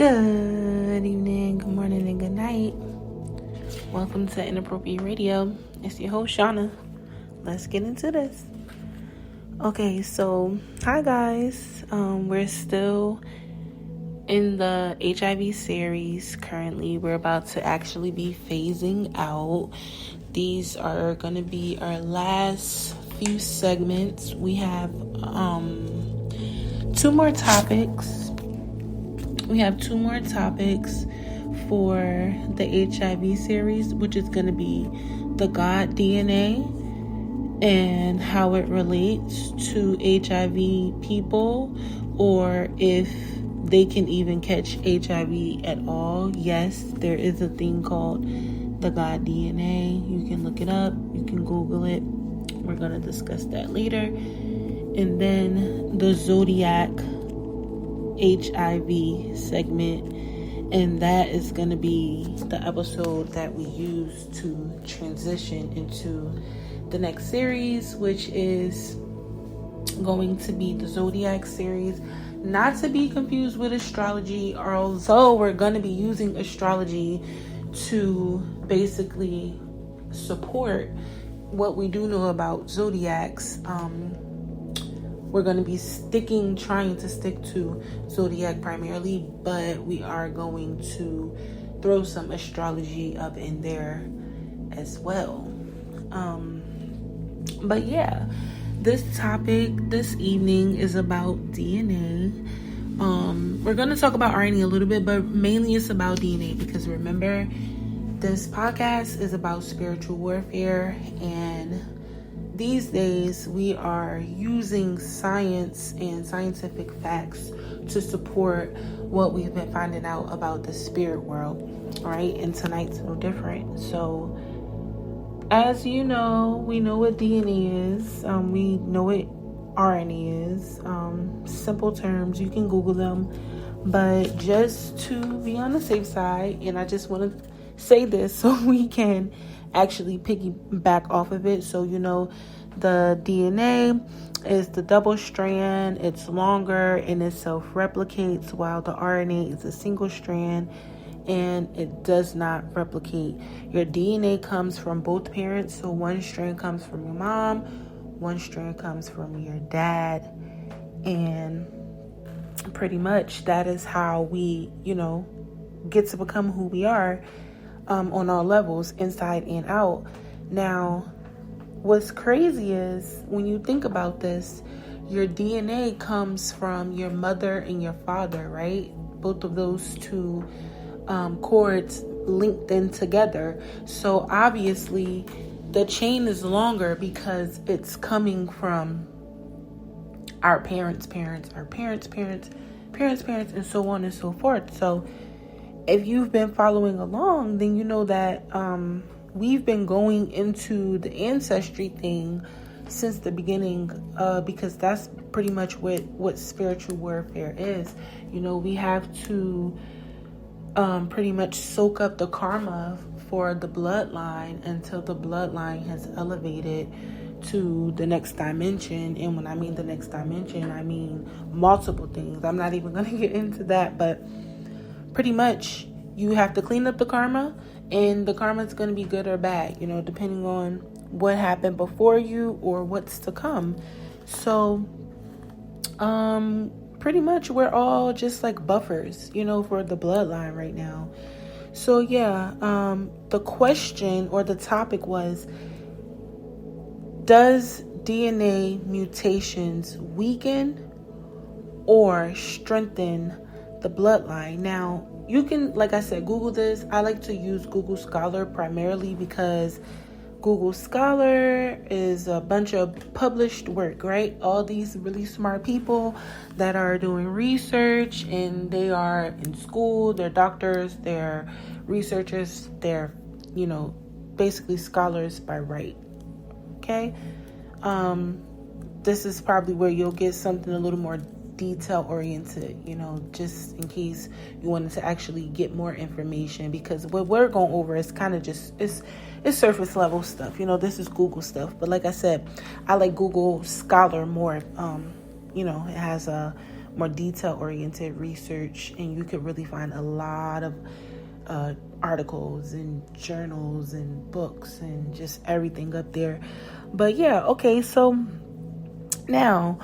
Good evening, good morning, and good night. Welcome to Inappropriate Radio. It's your host, Shauna. Let's get into this. Okay, so hi guys. We're still in the HIV series. Currently, we're about to actually be phasing out. These are going to be our last few segments. We have two more topics. We have two more topics for the HIV series, which is going to be the God DNA and how it relates to HIV people, or if they can even catch HIV at all. Yes, there is a thing called the God DNA. You can look it up. You can Google it. We're going to discuss that later. And then the Zodiac HIV segment, and that is going to be the episode that we use to transition into the next series, which is going to be the Zodiac series, not to be confused with astrology, although we're going to be using astrology to basically support what we do know about zodiacs. We're going to be trying to stick to Zodiac primarily, but we are going to throw some astrology up in there as well. But yeah, this topic this evening is about DNA. We're going to talk about RNA a little bit, but mainly it's about DNA because remember, this podcast is about spiritual warfare, and these days, we are using science and scientific facts to support what we've been finding out about the spirit world, right? And tonight's no different. So, as you know, we know what DNA is. We know what RNA is. Simple terms, you can Google them. But just to be on the safe side, and I just want to say this so we can actually piggyback off of it. So, you know, the DNA is the double strand, it's longer and it self-replicates, while the RNA is a single strand and it does not replicate. Your DNA comes from both parents, so one strand comes from your mom, one strand comes from your dad, and pretty much that is how we, get to become who we are. On all levels, inside and out. Now, what's crazy is when you think about this, your DNA comes from your mother and your father, right? Both of those two cords linked in together. So obviously, the chain is longer because it's coming from our parents' parents, our parents' parents, parents' parents, and so on and so forth. So if you've been following along, then you know that we've been going into the ancestry thing since the beginning, because that's pretty much what spiritual warfare is. We have to pretty much soak up the karma for the bloodline until the bloodline has elevated to the next dimension. And when I mean the next dimension, I mean multiple things. I'm not even going to get into that, but pretty much you have to clean up the karma, and the karma is going to be good or bad, depending on what happened before you or what's to come. So, pretty much we're all just like buffers, for the bloodline right now. So yeah, the question or the topic was, does DNA mutations weaken or strengthen the bloodline? Now, you can, like I said, Google this. I like to use Google Scholar primarily because Google Scholar is a bunch of published work, right? All these really smart people that are doing research, and they are in school, they're doctors, they're researchers, they're, basically scholars by right. Okay? This is probably where you'll get something a little more detail oriented, just in case you wanted to actually get more information, because what we're going over is kind of just it's surface level stuff. This is Google stuff, but like I said, I like Google Scholar more. It has a more detail-oriented research, and you could really find a lot of articles and journals and books and just everything up there. But yeah, okay, so now,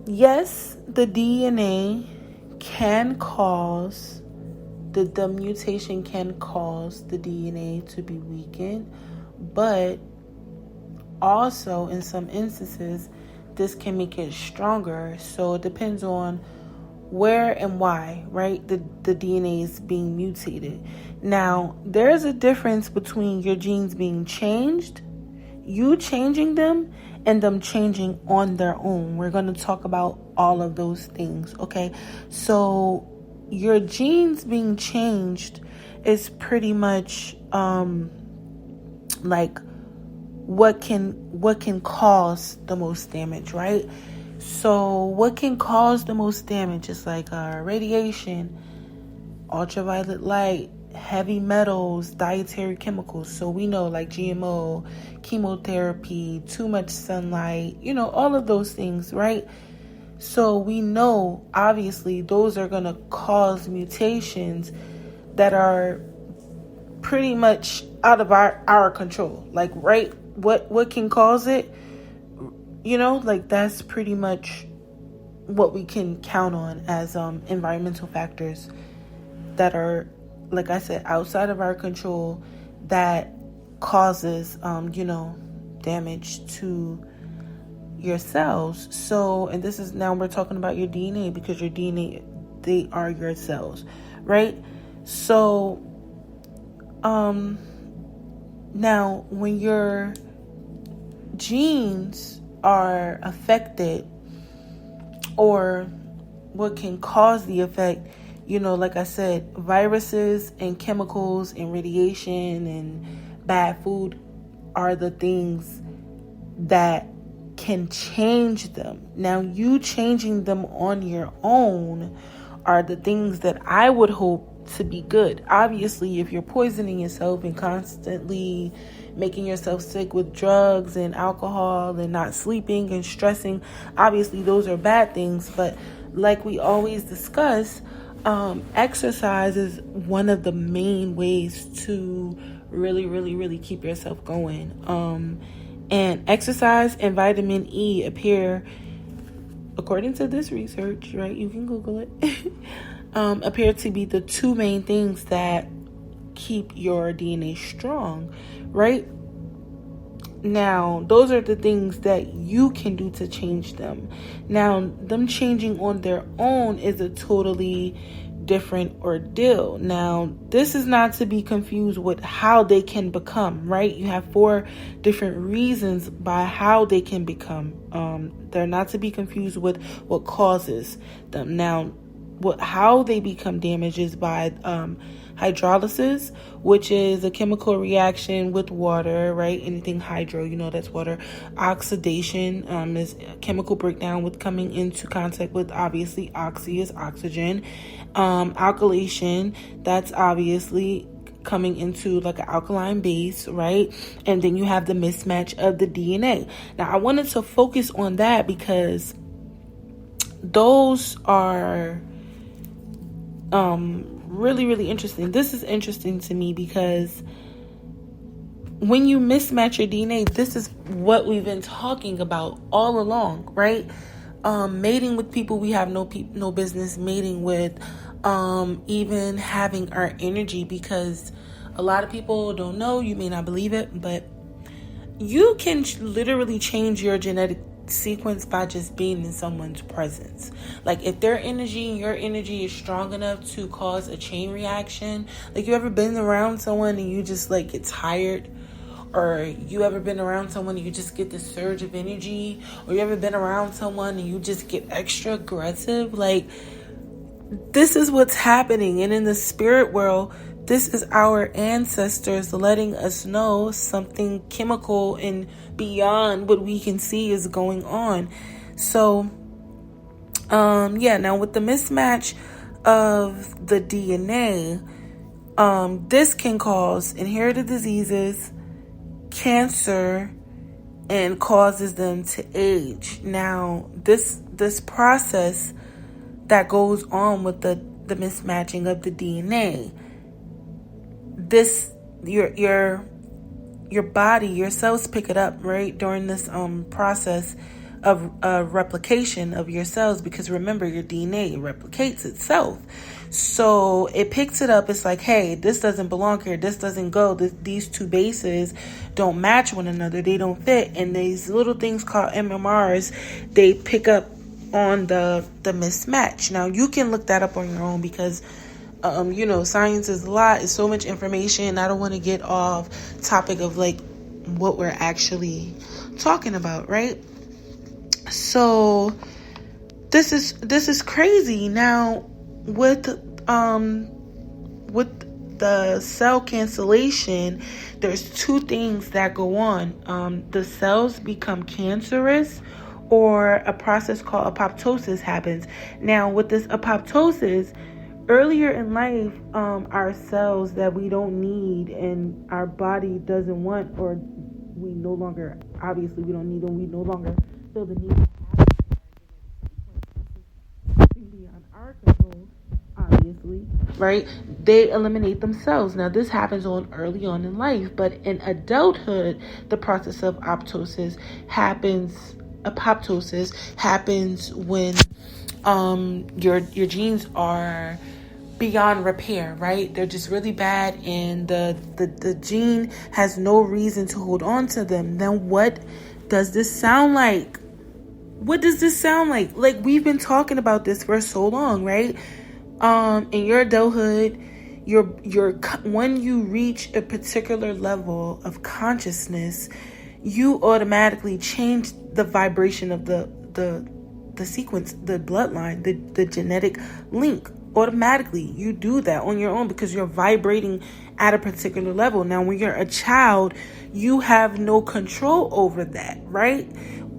yes, the DNA can cause, the mutation can cause the DNA to be weakened, but also in some instances, this can make it stronger. So it depends on where and why, right? The DNA is being mutated. Now, there's a difference between your genes being changed, you changing them, and them changing on their own. We're going to talk about all of those things, okay? So your genes being changed is pretty much like what can cause the most damage, right? So what can cause the most damage is like radiation, ultraviolet light, heavy metals, dietary chemicals. So we know like GMO, chemotherapy, too much sunlight, all of those things, right? So we know obviously those are going to cause mutations that are pretty much out of our control. Like, right, what can cause it? Like that's pretty much what we can count on as environmental factors that are, like I said, outside of our control, that causes damage to your cells. So, and this is, now we're talking about your DNA, because your DNA, they are your cells, right? So now when your genes are affected, or what can cause the effect, like I said, viruses and chemicals and radiation and bad food are the things that can change them. Now, you changing them on your own are the things that I would hope to be good. Obviously, if you're poisoning yourself and constantly making yourself sick with drugs and alcohol and not sleeping and stressing, obviously those are bad things. But like we always discuss, exercise is one of the main ways to really keep yourself going. And exercise and vitamin E appear, according to this research, right? You can Google it. Appear to be the two main things that keep your DNA strong, right? Now, those are the things that you can do to change them. Now, them changing on their own is a totally different ordeal. Now, this is not to be confused with how they can become, right? You have 4 different reasons by how they can become. They're not to be confused with what causes them. Now, how they become damaged is by hydrolysis, which is a chemical reaction with water, right? Anything hydro, that's water. Oxidation is a chemical breakdown with coming into contact with, obviously, oxy is oxygen. Alkylation, that's obviously coming into like an alkaline base, right? And then you have the mismatch of the DNA. Now, I wanted to focus on that because those are really interesting. This is interesting to me because when you mismatch your DNA, this is what we've been talking about all along, right? Mating with people we have no business mating with, even having our energy, because a lot of people don't know, you may not believe it, but you can literally change your genetic sequence by just being in someone's presence. Like if their energy and your energy is strong enough to cause a chain reaction, like you ever been around someone and you just like get tired, or you ever been around someone and you just get this surge of energy, or you ever been around someone and you just get extra aggressive, like this is what's happening. And in the spirit world, this is our ancestors letting us know something chemical and beyond what we can see is going on. So, now with the mismatch of the DNA, this can cause inherited diseases, cancer, and causes them to age. Now, this process that goes on with the mismatching of the DNA, this your body, your cells pick it up, right, during this process of replication of your cells, because remember, your DNA replicates itself. So it picks it up. It's like, hey, this doesn't belong here. This doesn't go. These two bases don't match one another. They don't fit. And these little things called MMRs, they pick up on the mismatch. Now, you can look that up on your own, because science is a lot. It's so much information. I don't want to get off topic of like what we're actually talking about, right? So this is crazy. Now, with the cell cancellation, there's two things that go on. The cells become cancerous, or a process called apoptosis happens. Now, with this apoptosis, earlier in life, our cells that we don't need and our body doesn't want, or we no longer, obviously we don't need them, we no longer feel the need to have beyond our control, obviously, right? They eliminate themselves. Now, this happens early on in life, but in adulthood, the process of apoptosis happens when your genes are beyond repair, right? They're just really bad, and the gene has no reason to hold on to them. Then what does this sound like? What does this sound like? Like, we've been talking about this for so long, right? In your adulthood, when you reach a particular level of consciousness, you automatically change the vibration of the sequence, the bloodline, the genetic link. Automatically, you do that on your own, because you're vibrating at a particular level. Now, when you're a child, you have no control over that, right?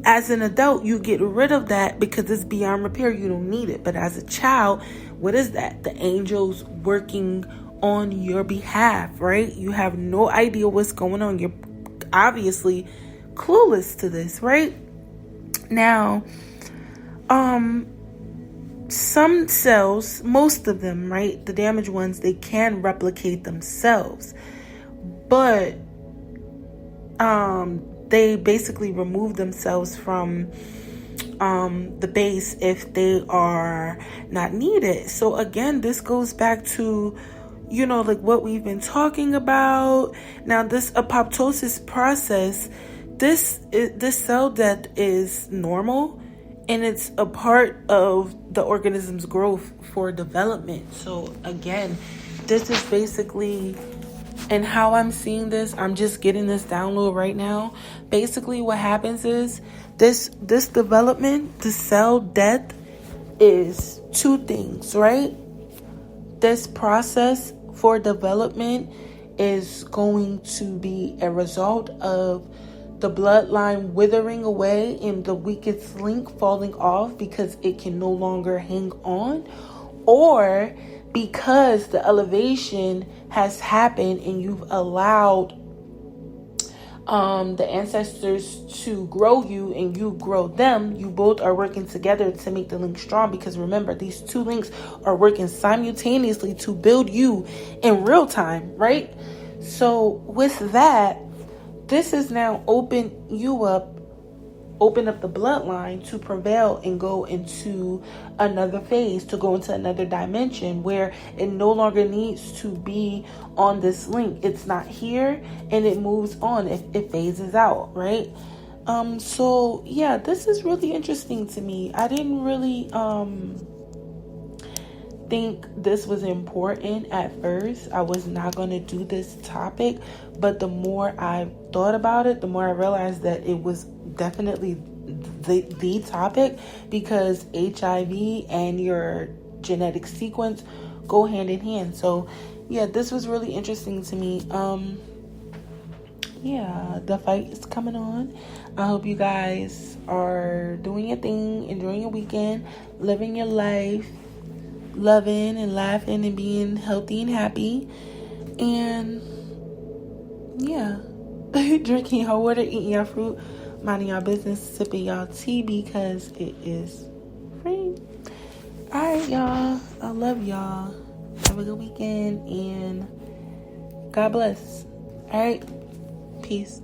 As an adult, you get rid of that because it's beyond repair. You don't need it. But as a child, what is that? The angels working on your behalf, right? You have no idea what's going on. You're obviously clueless to this, right? Now, some cells, most of them, right, the damaged ones, they can replicate themselves, but they basically remove themselves from the base if they are not needed. So again, this goes back to, like what we've been talking about. Now, this apoptosis process, this cell death is normal, and it's a part of the organism's growth for development. So again, this is basically, and how I'm seeing this, I'm just getting this download right now. Basically, what happens is this development, the cell death, is two things, right? This process for development is going to be a result of the bloodline withering away and the weakest link falling off because it can no longer hang on, or because the elevation has happened and you've allowed the ancestors to grow you and you grow them. You both are working together to make the link strong, because remember, these two links are working simultaneously to build you in real time, right? So with that, this is now open up the bloodline to prevail and go into another phase, to go into another dimension where it no longer needs to be on this link. It's not here, and it moves on. It phases out, right? So yeah, this is really interesting to me. I didn't really think this was important at first. I was not going to do this topic, but the more I thought about it, the more I realized that it was definitely the topic, because HIV and your genetic sequence go hand in hand. So yeah, this was really interesting to me. Yeah, the fight is coming on. I hope you guys are doing your thing, enjoying your weekend, living your life, loving and laughing and being healthy and happy, and yeah, drinking your water, eating your fruit, minding y'all business, sipping y'all tea because it is free. Alright, y'all. I love y'all. Have a good weekend and God bless. Alright. Peace.